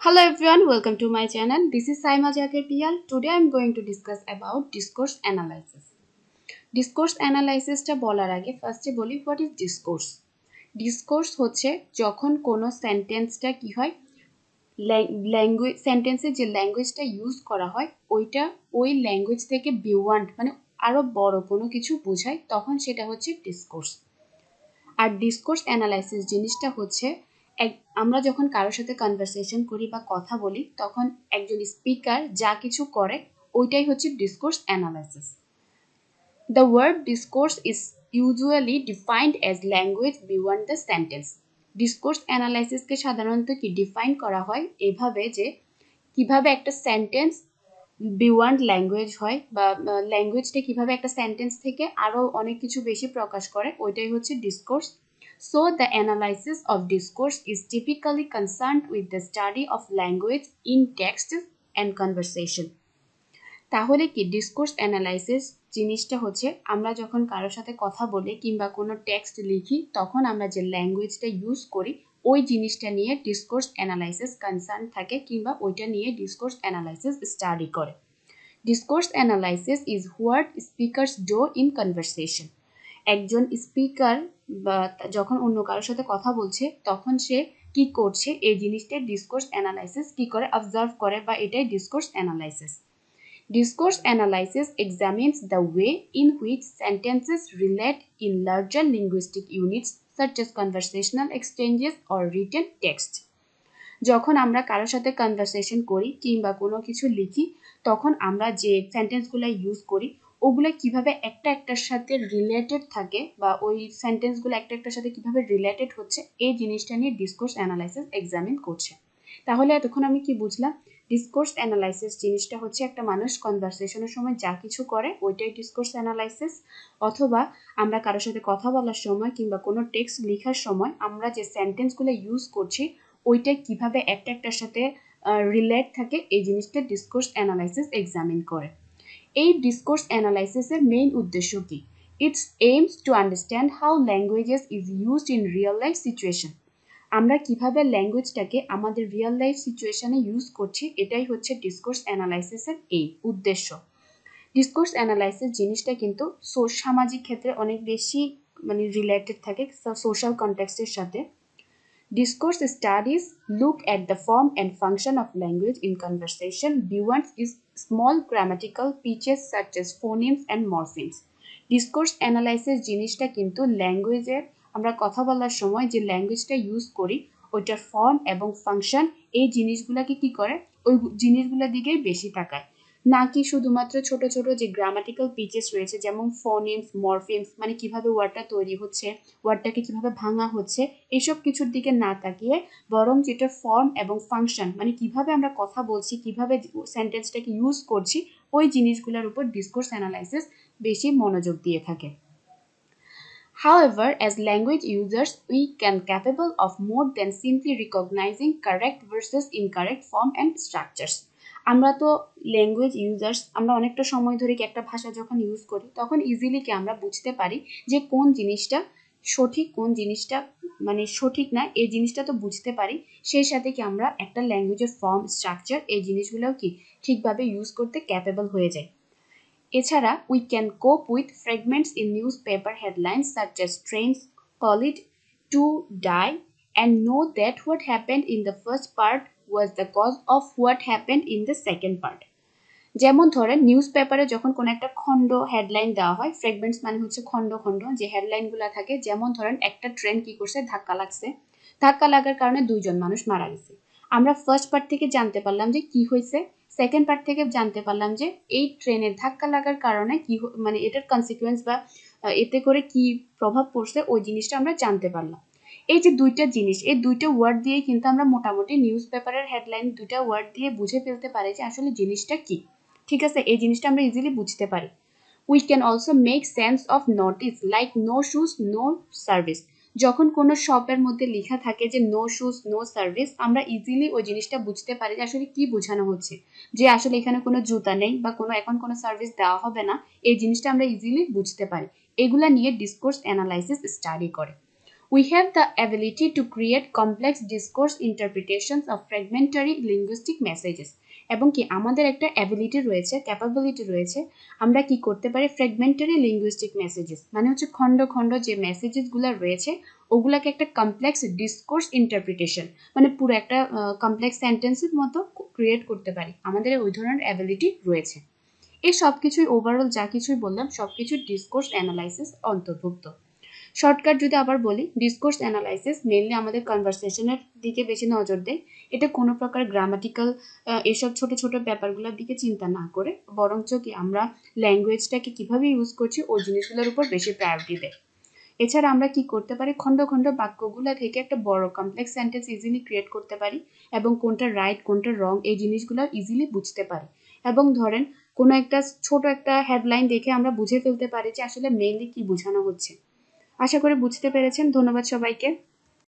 Hello everyone, welcome to my channel. This is Saima Jakir Piyal. Today I am going to discuss about discourse analysis. Discourse analysis টা বলার আগে ফার্স্টে বলি what is discourse. Discourse হচ্ছে যখন কোনো সেন্টেন্সটা কি হয় ল্যাঙ্গুয়েজ সেন্টেন্সে যে ল্যাঙ্গুয়েজটা ইউজ করা হয় ওইটা ওই ল্যাঙ্গুয়েজ থেকে বিয়ন্ড মানে আরো বড় কোনো কিছু বোঝায় তখন সেটা হচ্ছে ডিসকোর্স। আর ডিসকোর্স অ্যানালাইসিস জিনিসটা হচ্ছে আমরা যখন কারোর সাথে কনভারসেশন করি বা কথা বলি তখন একজন স্পিকার যা কিছু করে ওইটাই হচ্ছে discourse analysis. The word discourse is usually defined as language beyond the sentence. Discourse analysis কে সাধারণত কি ডিফাইন করা হয় এভাবে যে কিভাবে একটা সেন্টেন্স বিয়ন্ড ল্যাঙ্গুয়েজ হয় বা ল্যাঙ্গুয়েজটা কিভাবে একটা সেন্টেন্স থেকে আরো অনেক কিছু বেশি প্রকাশ করে ওইটাই হচ্ছে discourse. So the analysis of discourse is typically concerned with the study of language in text and conversation. তাহলে কি ডিসকোর্স অ্যানালাইসিস জিনিসটা হচ্ছে আমরা যখন কারোর সাথে কথা বলি কিংবা কোনো টেক্সট লিখি তখন আমরা যে ল্যাঙ্গুয়েজটা ইউজ করি ওই জিনিসটা নিয়ে ডিসকোর্স অ্যানালাইসিস কনসার্ন থাকে কিংবা ওইটা নিয়ে ডিসকোর্স অ্যানালাইসিস স্টাডি করে। Discourse analysis is what speakers do in conversation. একজন স্পিকার বা যখন অন্য কারোর সাথে কথা বলছে তখন সে কি করছে এই জিনিসটা ডিসকোর্স অ্যানালাইসিস কি করে অবজার্ভ করে বা এটাই discourse analysis. Discourse analysis examines the way in which sentences relate in larger linguistic units such as conversational exchanges or written text. যখন আমরা কারোর সাথে কনভারসেশন করি কিংবা কোনো কিছু লিখি তখন আমরা যে সেন্টেন্সগুলো ইউজ করি ওগুলো কিভাবে একটা একটার সাথে রিলেটেড থাকে বা ওই সেন্টেন্সগুলো একটা একটার সাথে কিভাবে রিলেটেড হচ্ছে এই জিনিসটা নিয়ে ডিসকোর্স অ্যানালাইসিস এক্সামিন করছে। তাহলে এতক্ষণ আমি কি বুঝলাম? ডিসকোর্স অ্যানালাইসিস জিনিসটা হচ্ছে একটা মানুষ কনভারসেশনের সময় যা কিছু করে ওইটাই ডিসকোর্স অ্যানালাইসিস, অথবা আমরা কারোর সাথে কথা বলার সময় কিংবা কোনো টেক্সট লেখার সময় আমরা যে সেন্টেন্সগুলো ইউজ করছি ওইটা কিভাবে একটা একটার সাথে রিলেট থাকে এই জিনিসটা ডিসকোর্স অ্যানালাইসিস এক্সামিন করে। এই ডিসকোর্স অ্যানালাইসিসের মেইন উদ্দেশ্য কি? It's aims to understand how languages is used in real life situation. আমরা কিভাবে ল্যাঙ্গুয়েজটাকে আমাদের রিয়েল লাইফ সিচুয়েশনে ইউজ করছি এটাই হচ্ছে ডিসকোর্স অ্যানালাইসিসের এই উদ্দেশ্য। ডিসকোর্স অ্যানালাইসিস জিনিসটা কিন্তু সামাজিক ক্ষেত্রে অনেক বেশি রিলেটেড থাকে সোশ্যাল কনটেক্সটের সাথে। Discourse studies look at the form and function of language in conversation beyond its small grammatical features such as phonemes and morphemes. Discourse analysis জিনিসটা কিন্তু ল্যাঙ্গুয়েজের আমরা কথা বলার সময় যে ল্যাঙ্গুয়েজটা ইউজ করি ওইটার ফর্ম এবং ফাংশন এই জিনিসগুলোকে কি করে ওই জিনিসগুলোর দিকেই বেশি তাকায়, না কি শুধুমাত্র ছোট ছোট যে গ্রামাটিক্যাল পিচেস রয়েছে যেমন ফোনেমস মরফেমস মানে কিভাবে ওয়ার্ডটা তৈরি হচ্ছে ওয়ার্ডটাকে কিভাবে ভাঙা হচ্ছে এইসব কিছুর দিকে না তাকিয়ে বরং যেটার ফর্ম এবং ফাংশন মানে কিভাবে আমরা কথা বলছি কিভাবে সেন্টেন্সটাকে ইউজ করছি ওই জিনিসগুলোর উপর ডিসকোর্স অ্যানালাইসিস বেশি মনোযোগ দিয়ে থাকে। However, as language users, we can capable of more than simply recognizing correct versus incorrect form and structures. আমরা তো ল্যাঙ্গুয়েজ ইউজার্স আমরা অনেকটা সময় ধরে কি একটা ভাষা যখন ইউজ করি তখন ইজিলি কি আমরা বুঝতে পারি যে কোন জিনিসটা সঠিক কোন জিনিসটা সঠিক না এই জিনিসটা তো বুঝতে পারি, সেই সাথে কি আমরা একটা ল্যাঙ্গুয়েজের ফর্ম স্ট্রাকচার এই জিনিসগুলোও কি ঠিকভাবে ইউজ করতে ক্যাপেবল হয়ে যায়। এছাড়া we can cope with fragments in newspaper headlines such as trains call it to die and know that what happened in the first part was the cause of what happened in the second part. যেমন ধরেন news পেপারে যখন কোনো একটা খণ্ড headline দেওয়া হয়, fragments মানে হচ্ছে খণ্ড খণ্ড যে হেডলাইনগুলো থাকে, যেমন ধরেন একটা ট্রেন কি করছে ধাক্কা লাগছে, ধাক্কা লাগার কারণে 2 জন মানুষ মারা গেছে। আমরা ফার্স্ট পার্ট থেকে জানতে পারলাম যে কি হয়েছে, সেকেন্ড পার্ট থেকে জানতে পারলাম যে এই ট্রেনের ধাক্কা লাগার কারণে কি এটার কনসিকুয়েন্স বা এতে করে কি প্রভাব পড়ছে ওই জিনিসটা আমরা জানতে পারলাম। এই যে দুইটা জিনিস এই দুইটা ওয়ার্ড দিয়ে কিন্তু আমরা মোটামুটি নিউজ পেপারের হেডলাইন দুইটা ওয়ার্ড দিয়ে বুঝে ফেলতে পারি যে আসলে জিনিসটা কি। ঠিক আছে, এই জিনিসটা আমরা ইজিলি বুঝতে পারি। We can also make sense of notice like no shoes no service. যখন কোনো শপের মধ্যে লেখা থাকে যে নো শুজ নো সার্ভিস আমরা ইজিলি ওই জিনিসটা বুঝতে পারি যে আসলে কি বোঝানো হচ্ছে, যে আসলে এখানে কোনো জুতা নেই বা এখন কোনো সার্ভিস দেওয়া হবে না, এই জিনিসটা আমরা ইজিলি বুঝতে পারি। এগুলা নিয়ে ডিসকোর্স অ্যানালাইসিস স্টাডি করে। We have the ability to create complex discourse interpretations of fragmentary linguistic messages. এবং কি আমাদের একটা অ্যাবিলিটি রয়েছে, ক্যাপাবিলিটি রয়েছে, আমরা কি করতে পারি ফ্র্যাগমেন্টারি লিঙ্গুইস্টিক মেসেজেস মানে হচ্ছে খণ্ড খণ্ড যে মেসেজেসগুলো রয়েছে ওগুলাকে একটা কমপ্লেক্স ডিসকোর্স ইন্টারপ্রিটেশন মানে পুরো একটা কমপ্লেক্স সেন্টেন্সের মতো ক্রিয়েট করতে পারি, আমাদের ওই ধরনের অ্যাবিলিটি রয়েছে। এই সব কিছুই ওভারঅল যা কিছুই বললাম সব কিছু ডিসকোর্স অ্যানালাইসিস অন্তর্ভুক্ত। শর্টকাট যদি আবার বলি, ডিসকোর্স অ্যানালাইসিস মেইনলি আমাদের কনভারসেশনের দিকে বেশি নজর দেয়। এটা কোনো প্রকার গ্রামাটিক্যাল এসব ছোট ছোট ব্যাপারগুলোর দিকে চিন্তা না করে বরঞ্চ কি আমরা ল্যাঙ্গুয়েজটাকে কিভাবে ইউজ করছি ওই জিনিসগুলোর উপর বেশি প্রায়োরিটি দেয়। এছাড়া আমরা কি করতে পারি, খণ্ড খণ্ড বাক্যগুলো থেকে একটা বড় কমপ্লেক্স সেন্টেন্স ইজিলি ক্রিয়েট করতে পারি এবং কোনটা রাইট কোনটা রং এই জিনিসগুলো ইজিলি বুঝতে পারি। এবং ধরেন কোনো একটা ছোট একটা হেডলাইন দেখে আমরা বুঝে ফেলতে পারি যে আসলে মেইনলি কি বোঝানো হচ্ছে। আশা করি বুঝতে পেরেছেন। ধন্যবাদ সবাইকে।